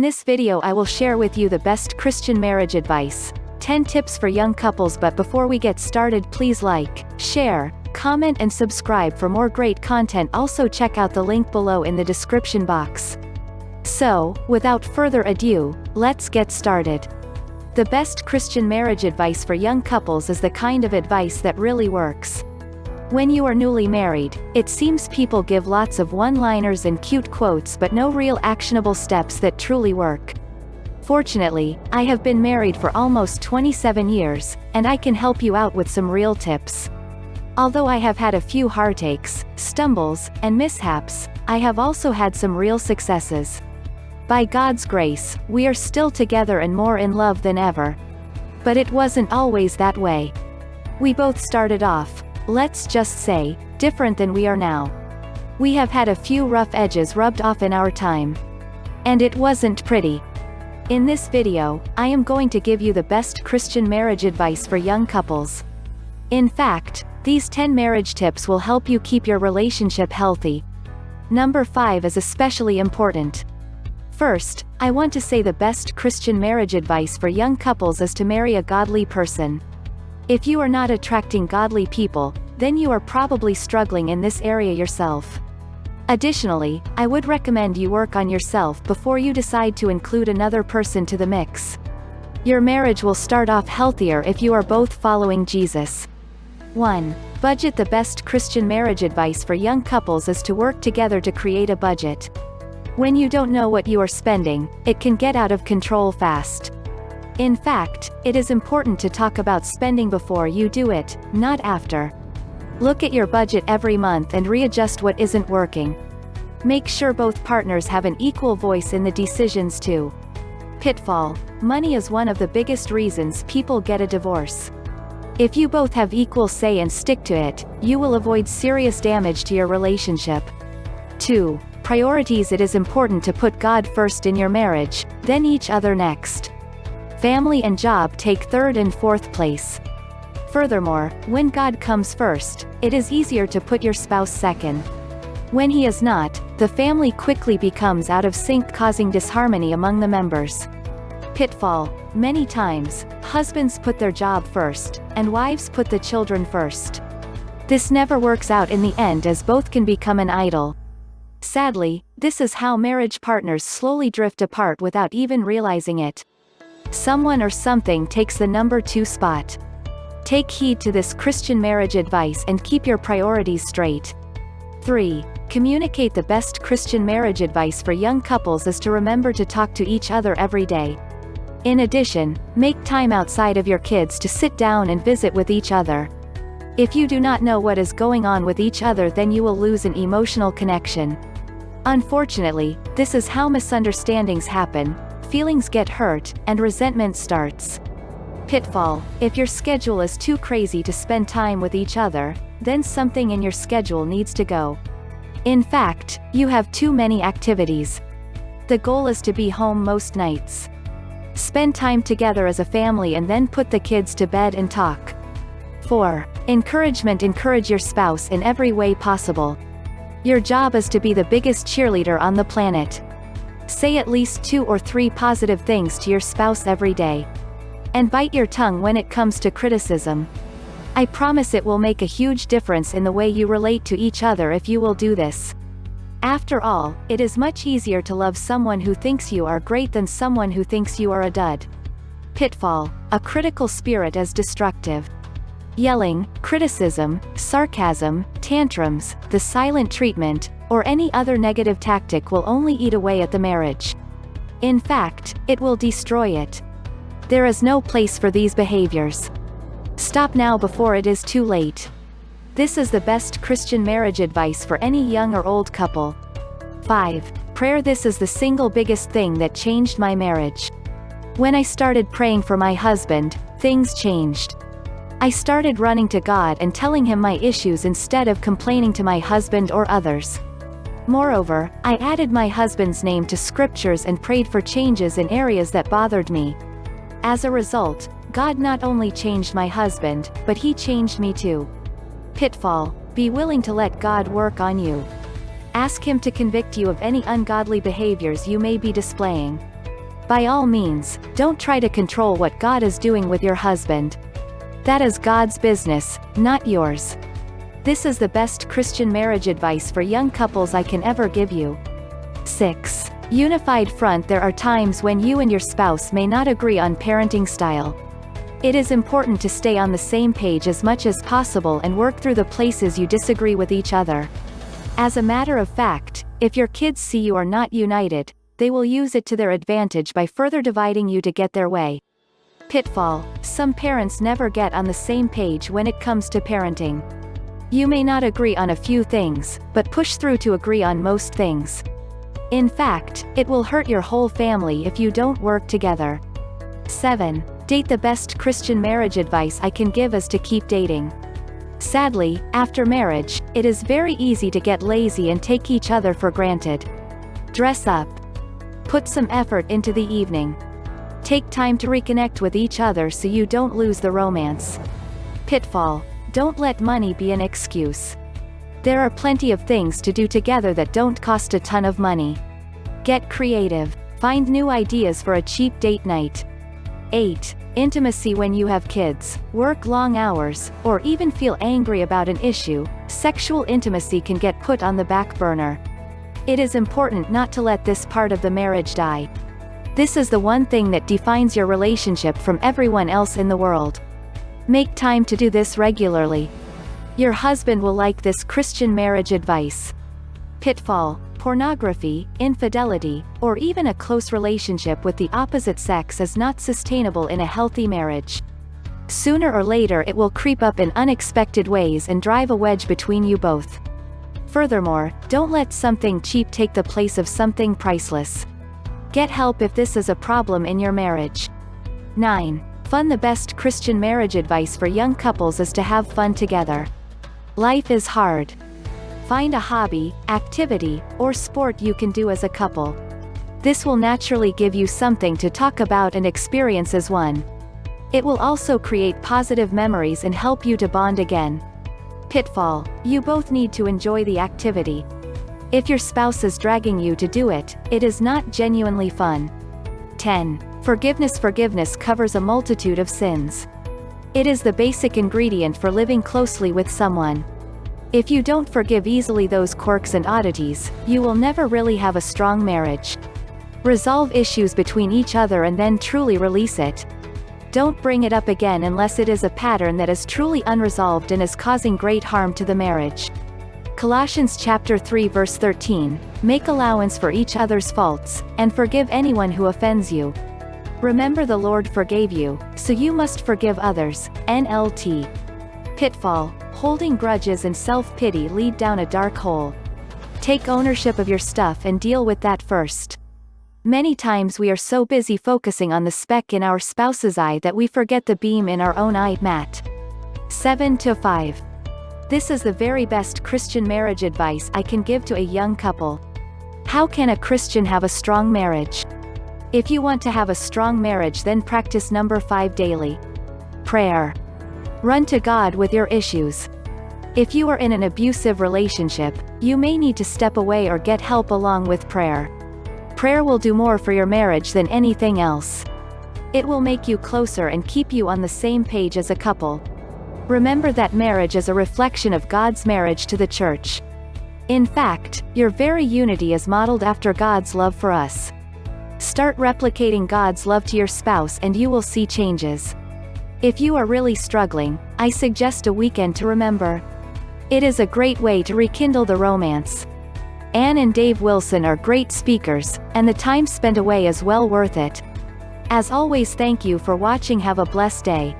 this video I will share with you the best Christian marriage advice. 10 tips for young couples. But before we get started, please like, share, comment and subscribe for more great content. Also check out the link below in the description box. So, without further ado, let's get started. The best Christian marriage advice for young couples is the kind of advice that really works. When you are newly married, it seems people give lots of one-liners and cute quotes but no real actionable steps that truly work. Fortunately, I have been married for almost 27 years, and I can help you out with some real tips. Although I have had a few heartaches, stumbles, and mishaps, I have also had some real successes. By God's grace, we are still together and more in love than ever. But it wasn't always that way. We both started off, let's just say, different than we are now. We have had a few rough edges rubbed off in our time. And it wasn't pretty. In this video, I am going to give you the best Christian marriage advice for young couples. In fact, these 10 marriage tips will help you keep your relationship healthy. Number 5 is especially important. First, I want to say the best Christian marriage advice for young couples is to marry a godly person. If you are not attracting godly people, then you are probably struggling in this area yourself. Additionally, I would recommend you work on yourself before you decide to include another person to the mix. Your marriage will start off healthier if you are both following Jesus. 1. Budget. The best Christian marriage advice for young couples is to work together to create a budget. When you don't know what you are spending, it can get out of control fast. In fact, it is important to talk about spending before you do it, not after. Look at your budget every month and readjust what isn't working. Make sure both partners have an equal voice in the decisions too. Pitfall. Money is one of the biggest reasons people get a divorce. If you both have equal say and stick to it, you will avoid serious damage to your relationship. 2. Priorities. It is important to put God first in your marriage, then each other next. Family and job take third and fourth place. Furthermore, when God comes first, it is easier to put your spouse second. When he is not, the family quickly becomes out of sync, causing disharmony among the members. Pitfall. Many times, husbands put their job first, and wives put the children first. This never works out in the end, as both can become an idol. Sadly, this is how marriage partners slowly drift apart without even realizing it. Someone or something takes the number 2 spot. Take heed to this Christian marriage advice and keep your priorities straight. 3. Communicate. The best Christian marriage advice for young couples is to remember to talk to each other every day. In addition, make time outside of your kids to sit down and visit with each other. If you do not know what is going on with each other, then you will lose an emotional connection. Unfortunately, this is how misunderstandings happen, feelings get hurt, and resentment starts. Pitfall. If your schedule is too crazy to spend time with each other, then something in your schedule needs to go. In fact, you have too many activities. The goal is to be home most nights. Spend time together as a family and then put the kids to bed and talk. 4. Encouragement. Encourage your spouse in every way possible. Your job is to be the biggest cheerleader on the planet. Say at least 2 or 3 positive things to your spouse every day. And bite your tongue when it comes to criticism. I promise it will make a huge difference in the way you relate to each other if you will do this. After all, it is much easier to love someone who thinks you are great than someone who thinks you are a dud. Pitfall. A critical spirit is destructive. Yelling, criticism, sarcasm, tantrums, the silent treatment, or any other negative tactic will only eat away at the marriage. In fact, it will destroy it. There is no place for these behaviors. Stop now before it is too late. This is the best Christian marriage advice for any young or old couple. 5. Prayer. This is the single biggest thing that changed my marriage. When I started praying for my husband, things changed. I started running to God and telling him my issues instead of complaining to my husband or others. Moreover, I added my husband's name to scriptures and prayed for changes in areas that bothered me. As a result, God not only changed my husband, but he changed me too. Pitfall. Be willing to let God work on you. Ask him to convict you of any ungodly behaviors you may be displaying. By all means, don't try to control what God is doing with your husband. That is God's business, not yours. This is the best Christian marriage advice for young couples I can ever give you. 6. Unified front. There are times when you and your spouse may not agree on parenting style. It is important to stay on the same page as much as possible and work through the places you disagree with each other. As a matter of fact, if your kids see you are not united, they will use it to their advantage by further dividing you to get their way. Pitfall. Some parents never get on the same page when it comes to parenting. You may not agree on a few things, but push through to agree on most things. In fact, it will hurt your whole family if you don't work together. 7. Date. The best Christian marriage advice I can give is to keep dating. Sadly, after marriage, it is very easy to get lazy and take each other for granted. Dress up. Put some effort into the evening. Take time to reconnect with each other so you don't lose the romance. Pitfall. Don't let money be an excuse. There are plenty of things to do together that don't cost a ton of money. Get creative. Find new ideas for a cheap date night. 8. Intimacy. When you have kids, work long hours, or even feel angry about an issue, sexual intimacy can get put on the back burner. It is important not to let this part of the marriage die. This is the one thing that defines your relationship from everyone else in the world. Make time to do this regularly. Your husband will like this Christian marriage advice. Pitfall. Pornography, infidelity, or even a close relationship with the opposite sex is not sustainable in a healthy marriage. Sooner or later it will creep up in unexpected ways and drive a wedge between you both. Furthermore, don't let something cheap take the place of something priceless. Get help if this is a problem in your marriage. 9. Fun. The best Christian marriage advice for young couples is to have fun together. Life is hard. Find a hobby, activity, or sport you can do as a couple. This will naturally give you something to talk about and experience as one. It will also create positive memories and help you to bond again. Pitfall. You both need to enjoy the activity. If your spouse is dragging you to do it, it is not genuinely fun. 10. Forgiveness. Forgiveness covers a multitude of sins. It is the basic ingredient for living closely with someone. If you don't forgive easily those quirks and oddities, you will never really have a strong marriage. Resolve issues between each other and then truly release it. Don't bring it up again unless it is a pattern that is truly unresolved and is causing great harm to the marriage. Colossians chapter 3 verse 13, make allowance for each other's faults, and forgive anyone who offends you. Remember the Lord forgave you, so you must forgive others. NLT. Pitfall. Holding grudges and self-pity lead down a dark hole. Take ownership of your stuff and deal with that first. Many times we are so busy focusing on the speck in our spouse's eye that we forget the beam in our own eye. Matt. 7-5. This is the very best Christian marriage advice I can give to a young couple. How can a Christian have a strong marriage? If you want to have a strong marriage, then practice number 5 daily. Prayer. Run to God with your issues. If you are in an abusive relationship, you may need to step away or get help along with prayer. Prayer will do more for your marriage than anything else. It will make you closer and keep you on the same page as a couple. Remember that marriage is a reflection of God's marriage to the church. In fact, your very unity is modeled after God's love for us. Start replicating God's love to your spouse and you will see changes. If you are really struggling, I suggest a weekend to remember. It is a great way to rekindle the romance. Ann and Dave Wilson are great speakers, and the time spent away is well worth it. As always, thank you for watching. Have a blessed day.